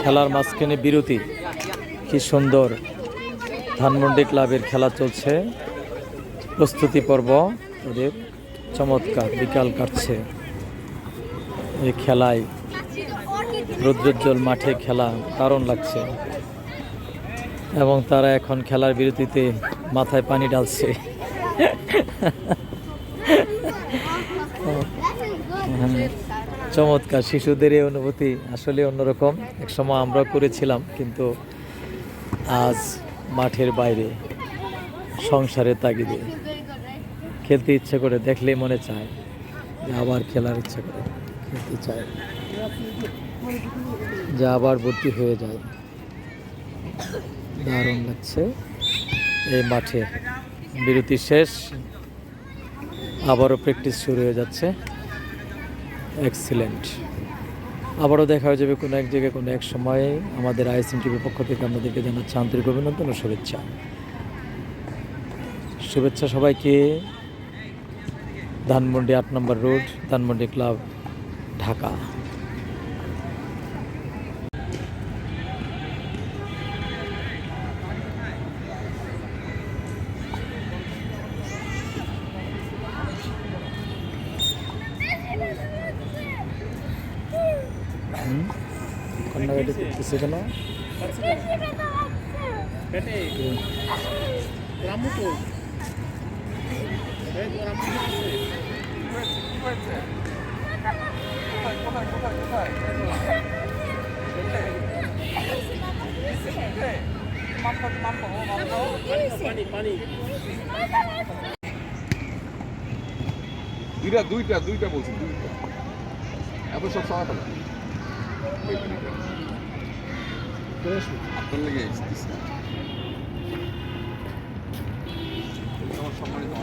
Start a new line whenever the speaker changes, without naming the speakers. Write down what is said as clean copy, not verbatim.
খেলার মাঝখানে বিরতি, কি সুন্দর। ধানমন্ডি ক্লাবের খেলা চলছে, প্রস্তুতি পর্ব ওদের চমৎকার। বিকাল কাটছে এই খেলায়, রৌদ্রোজ্জ্বল মাঠে খেলা দারুণ লাগছে। এবং তারা এখন খেলার বিরতিতে মাথায় পানি ঢালছে। চমৎকার, শিশুদের এই অনুভূতি আসলে অন্যরকম। একসময় আমরা করেছিলাম, কিন্তু আজ মাঠের বাইরে সংসারের তাগিদে খেলতে ইচ্ছে করে, দেখলেই মনে চায় যে আবার খেলার ইচ্ছে করে, খেলতে চায়, যে আবার ভর্তি হয়ে যায়। দারুণ লাগছে এই মাঠে। বিরতি শেষ, আবারও প্র্যাকটিস শুরু হয়ে যাচ্ছে। এক্সিলেন্ট। আবারও দেখা হয়ে যাবে কোনো এক জায়গায়, কোনো এক সময়ে। আমাদের আইএসএম টিভির পক্ষ থেকে আপনাদেরকে জানাচ্ছি আন্তরিক অভিনন্দন ও শুভেচ্ছা। শুভেচ্ছা সবাইকে। ধানমন্ডি ৮ নম্বর রোড, ধানমন্ডি ক্লাব, ঢাকা। কান্নাকাটি করতেছে কেন?
দুইটা বলছি, দুইটা এত সব সারা ফেলা আপনার লেগে সম্মানিত